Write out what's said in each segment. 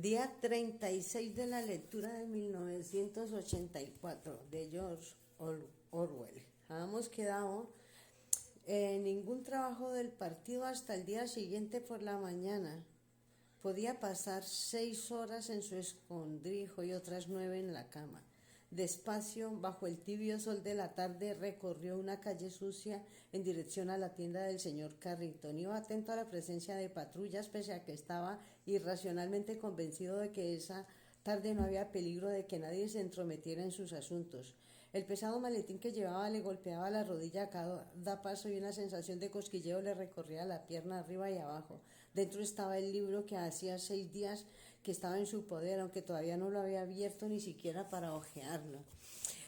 Día 36 de la lectura de 1984 de George Orwell. Habíamos quedado en ningún trabajo del partido hasta el día siguiente por la mañana. Podía pasar 6 horas en su escondrijo y otras 9 en la cama. Despacio, bajo el tibio sol de la tarde, recorrió una calle sucia en dirección a la tienda del señor Carrington. Iba atento a la presencia de patrullas, pese a que estaba irracionalmente convencido de que esa tarde no había peligro de que nadie se entrometiera en sus asuntos. El pesado maletín que llevaba le golpeaba la rodilla a cada paso y una sensación de cosquilleo le recorría la pierna arriba y abajo. Dentro estaba el libro que hacía 6 días que estaba en su poder, aunque todavía no lo había abierto ni siquiera para hojearlo.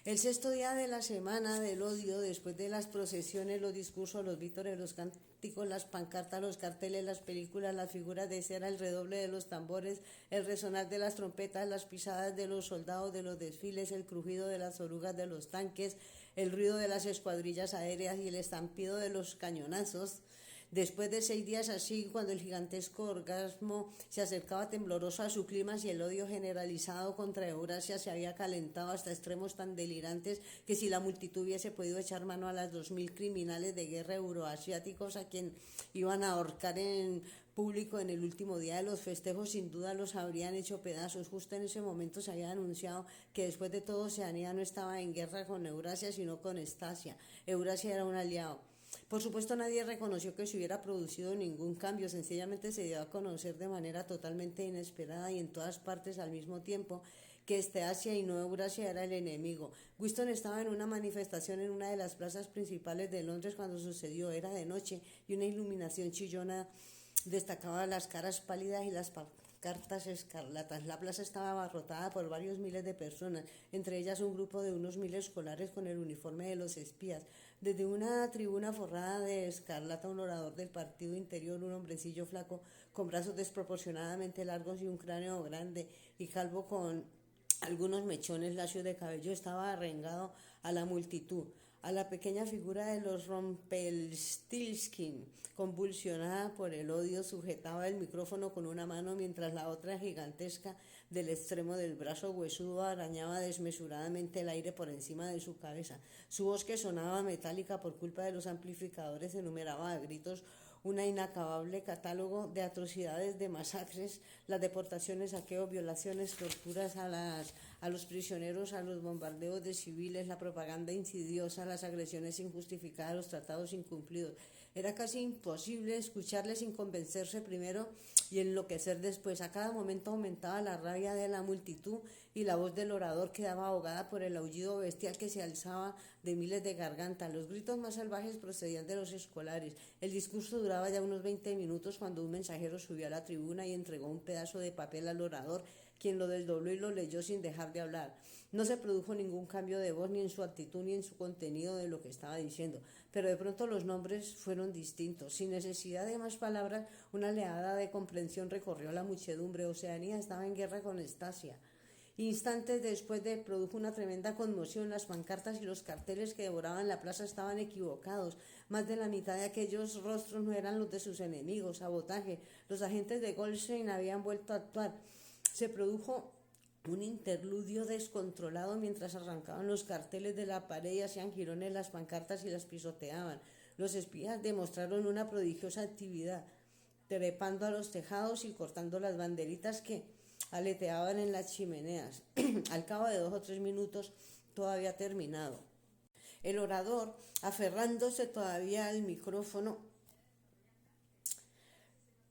El sexto día de la semana del odio, después de las procesiones, los discursos, los vítores, los cánticos, las pancartas, los carteles, las películas, las figuras de cera, el redoble de los tambores, el resonar de las trompetas, las pisadas de los soldados de los desfiles, el crujido de las orugas de los tanques, el ruido de las escuadrillas aéreas y el estampido de los cañonazos. Después de 6 días así, cuando el gigantesco orgasmo se acercaba tembloroso a su clímax y el odio generalizado contra Eurasia se había calentado hasta extremos tan delirantes que si la multitud hubiese podido echar mano a las 2000 criminales de guerra euroasiáticos a quien iban a ahorcar en público en el último día de los festejos, sin duda los habrían hecho pedazos. Justo en ese momento se había anunciado que después de todo Oceanía no estaba en guerra con Eurasia, sino con Estasia. Eurasia era un aliado. Por supuesto, nadie reconoció que se hubiera producido ningún cambio, sencillamente se dio a conocer de manera totalmente inesperada y en todas partes al mismo tiempo que Asia y no Eurasia era el enemigo. Winston estaba en una manifestación en una de las plazas principales de Londres cuando sucedió. Era de noche y una iluminación chillona destacaba las caras pálidas y las cartas escarlatas. La plaza estaba abarrotada por varios miles de personas, entre ellas un grupo de unos 1000 escolares con el uniforme de los espías. Desde una tribuna forrada de escarlata, un orador del partido interior, un hombrecillo flaco con brazos desproporcionadamente largos y un cráneo grande y calvo con algunos mechones lacios de cabello, estaba arengado a la multitud. A la pequeña figura de los Rumpelstiltskin, convulsionada por el odio, sujetaba el micrófono con una mano mientras la otra gigantesca del extremo del brazo huesudo arañaba desmesuradamente el aire por encima de su cabeza. Su voz, que sonaba metálica por culpa de los amplificadores, enumeraba a gritos un inacabable catálogo de atrocidades, de masacres, las deportaciones, saqueos, violaciones, torturas a los prisioneros, a los bombardeos de civiles, la propaganda insidiosa, las agresiones injustificadas, los tratados incumplidos. Era casi imposible escucharle sin convencerse primero y enloquecer después. A cada momento aumentaba la rabia de la multitud y la voz del orador quedaba ahogada por el aullido bestial que se alzaba de miles de gargantas. Los gritos más salvajes procedían de los escolares. El discurso duraba ya unos 20 minutos cuando un mensajero subió a la tribuna y entregó un pedazo de papel al orador, quien lo desdobló y lo leyó sin dejar de hablar. No se produjo ningún cambio de voz, ni en su actitud, ni en su contenido de lo que estaba diciendo, pero de pronto los nombres fueron distintos. Sin necesidad de más palabras, una oleada de comprensión recorrió la muchedumbre. Oceanía estaba en guerra con Estasia. Instantes después produjo una tremenda conmoción. Las pancartas y los carteles que devoraban la plaza estaban equivocados. Más de la mitad de aquellos rostros no eran los de sus enemigos. Sabotaje. Los agentes de Goldstein habían vuelto a actuar. Se produjo un interludio descontrolado mientras arrancaban los carteles de la pared y hacían jirones las pancartas y las pisoteaban. Los espías demostraron una prodigiosa actividad, trepando a los tejados y cortando las banderitas que aleteaban en las chimeneas. Al cabo de 2 o 3 minutos todo había terminado. El orador, aferrándose todavía al micrófono,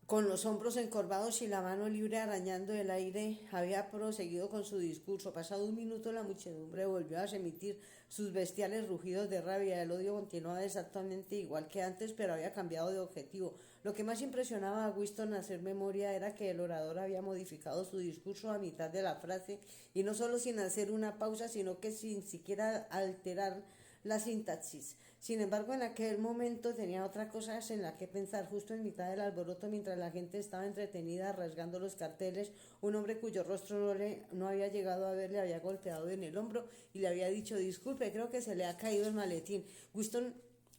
con los hombros encorvados y la mano libre arañando el aire, había proseguido con su discurso. Pasado un minuto, la muchedumbre volvió a emitir sus bestiales rugidos de rabia. El odio continuaba exactamente igual que antes, pero había cambiado de objetivo. Lo que más impresionaba a Winston hacer memoria era que el orador había modificado su discurso a mitad de la frase, y no solo sin hacer una pausa, sino que sin siquiera alterar la sintaxis. Sin embargo, en aquel momento tenía otra cosa en la que pensar. Justo en mitad del alboroto, mientras la gente estaba entretenida rasgando los carteles, un hombre cuyo rostro no había llegado a ver le había golpeado en el hombro y le había dicho: disculpe, creo que se le ha caído el maletín. Winston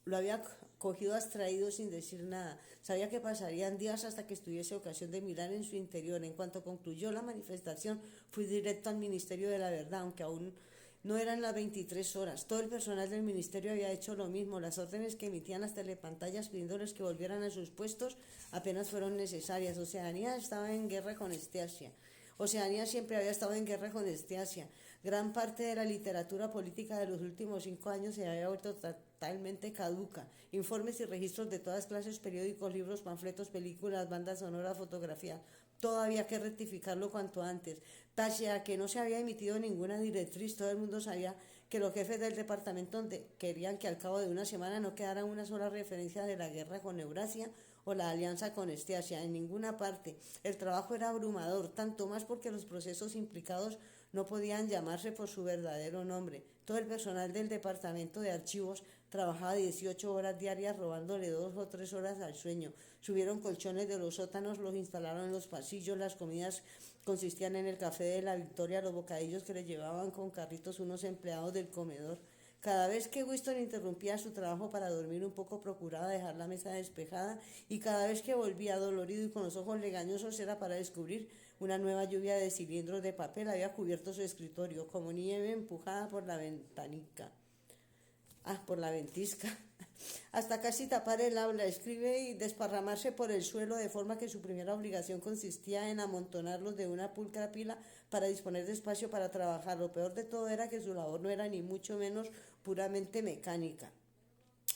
lo había cogido abstraído sin decir nada. Sabía que pasarían días hasta que estuviese ocasión de mirar en su interior. En cuanto concluyó la manifestación, fui directo al Ministerio de la Verdad, aunque aún no eran las 23 horas. Todo el personal del ministerio había hecho lo mismo. Las órdenes que emitían las telepantallas pidiéndoles que volvieran a sus puestos apenas fueron necesarias. Oceanía estaba en guerra con Estiasia. Oceanía siempre había estado en guerra con Estiasia. Gran parte de la literatura política de los últimos 5 años se había vuelto totalmente caduca. Informes y registros de todas clases, periódicos, libros, panfletos, películas, bandas sonoras, fotografías. Todo había que rectificarlo cuanto antes. Pese a que no se había emitido ninguna directriz, todo el mundo sabía que los jefes del departamento querían que al cabo de una semana no quedara una sola referencia de la guerra con Eurasia o la alianza con Estiasia en ninguna parte. El trabajo era abrumador, tanto más porque los procesos implicados no podían llamarse por su verdadero nombre. Todo el personal del departamento de archivos trabajaba 18 horas diarias robándole 2 o 3 horas al sueño. Subieron colchones de los sótanos, los instalaron en los pasillos, las comidas consistían en el café de la Victoria, los bocadillos que le llevaban con carritos unos empleados del comedor. Cada vez que Winston interrumpía su trabajo para dormir un poco, procuraba dejar la mesa despejada, y cada vez que volvía dolorido y con los ojos legañosos era para descubrir una nueva lluvia de cilindros de papel había cubierto su escritorio, como nieve empujada por la ventisca, hasta casi tapar el aula. Escribe y desparramarse por el suelo, de forma que su primera obligación consistía en amontonarlos de una pulcra pila para disponer de espacio para trabajar. Lo peor de todo era que su labor no era ni mucho menos puramente mecánica.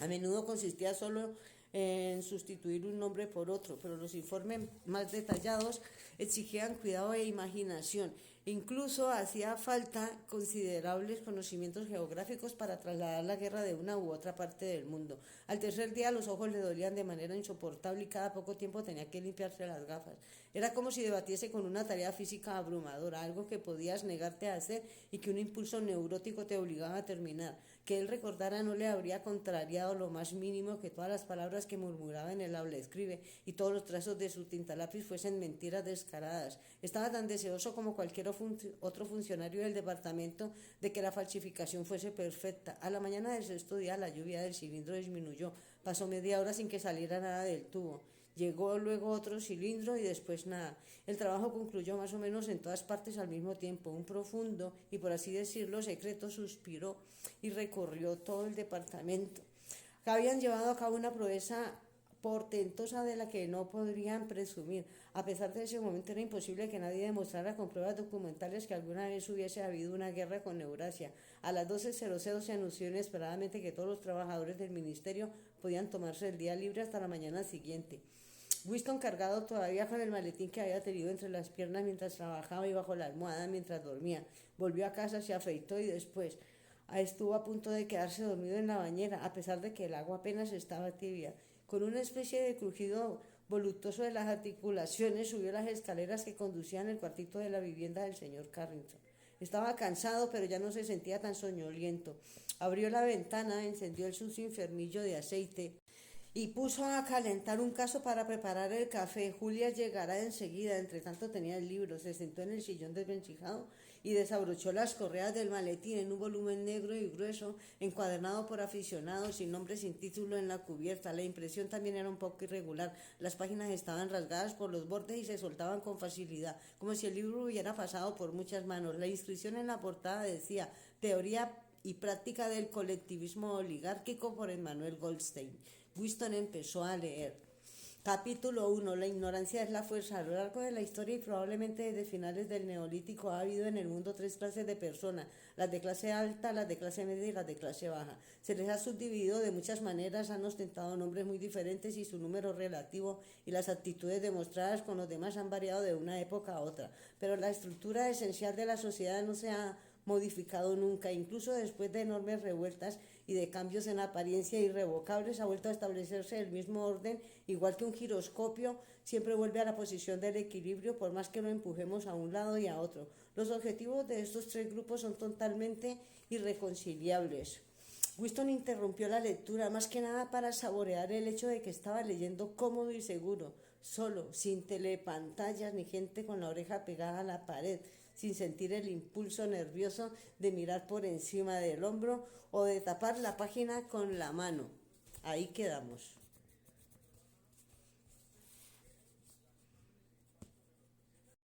A menudo consistía solo en sustituir un nombre por otro, pero los informes más detallados exigían cuidado e imaginación. Incluso hacía falta considerables conocimientos geográficos para trasladar la guerra de una u otra parte del mundo. Al tercer día los ojos le dolían de manera insoportable y cada poco tiempo tenía que limpiarse las gafas. Era como si debatiese con una tarea física abrumadora, algo que podías negarte a hacer y que un impulso neurótico te obligaba a terminar. Que él recordara no le habría contrariado lo más mínimo que todas las palabras que murmuraba en el aula escribe y todos los trazos de su tintalápiz fuesen mentiras descaradas. Estaba tan deseoso como cualquier otro funcionario del departamento de que la falsificación fuese perfecta. A la mañana del sexto día la lluvia del cilindro disminuyó. Pasó media hora sin que saliera nada del tubo. Llegó luego otro cilindro y después nada. El trabajo concluyó más o menos en todas partes al mismo tiempo. Un profundo y, por así decirlo, secreto suspiró y recorrió todo el departamento. Habían llevado a cabo una proeza portentosa de la que no podrían presumir. A pesar de ese momento era imposible que nadie demostrara con pruebas documentales que alguna vez hubiese habido una guerra con Eurasia. A las 12:00 se anunció inesperadamente que todos los trabajadores del ministerio podían tomarse el día libre hasta la mañana siguiente. Winston, cargado todavía con el maletín que había tenido entre las piernas mientras trabajaba y bajo la almohada mientras dormía, volvió a casa, se afeitó y después estuvo a punto de quedarse dormido en la bañera, a pesar de que el agua apenas estaba tibia. Con una especie de crujido voluptuoso de las articulaciones, subió las escaleras que conducían al cuartito de la vivienda del señor Carrington. Estaba cansado, pero ya no se sentía tan soñoliento. Abrió la ventana, encendió el sucio infermillo de aceite y puso a calentar un cazo para preparar el café. Julia llegará enseguida. Entre tanto tenía el libro. Se sentó en el sillón desvencijado y desabrochó las correas del maletín en un volumen negro y grueso, encuadernado por aficionados, sin nombre, sin título en la cubierta. La impresión también era un poco irregular. Las páginas estaban rasgadas por los bordes y se soltaban con facilidad, como si el libro hubiera pasado por muchas manos. La inscripción en la portada decía: Teoría y práctica del colectivismo oligárquico, por Emmanuel Goldstein. Winston empezó a leer. Capítulo 1. La ignorancia es la fuerza. A lo largo de la historia y probablemente desde finales del Neolítico ha habido en el mundo 3 clases de personas: las de clase alta, las de clase media y las de clase baja. Se les ha subdividido de muchas maneras, han ostentado nombres muy diferentes y su número relativo y las actitudes demostradas con los demás han variado de una época a otra. Pero la estructura esencial de la sociedad no se ha modificado nunca. Incluso después de enormes revueltas y de cambios en apariencia irrevocables, ha vuelto a establecerse el mismo orden, igual que un giroscopio siempre vuelve a la posición del equilibrio por más que lo empujemos a un lado y a otro. Los objetivos de estos 3 grupos son totalmente irreconciliables. Winston interrumpió la lectura, más que nada para saborear el hecho de que estaba leyendo cómodo y seguro, solo, sin telepantallas ni gente con la oreja pegada a la pared, sin sentir el impulso nervioso de mirar por encima del hombro o de tapar la página con la mano. Ahí quedamos.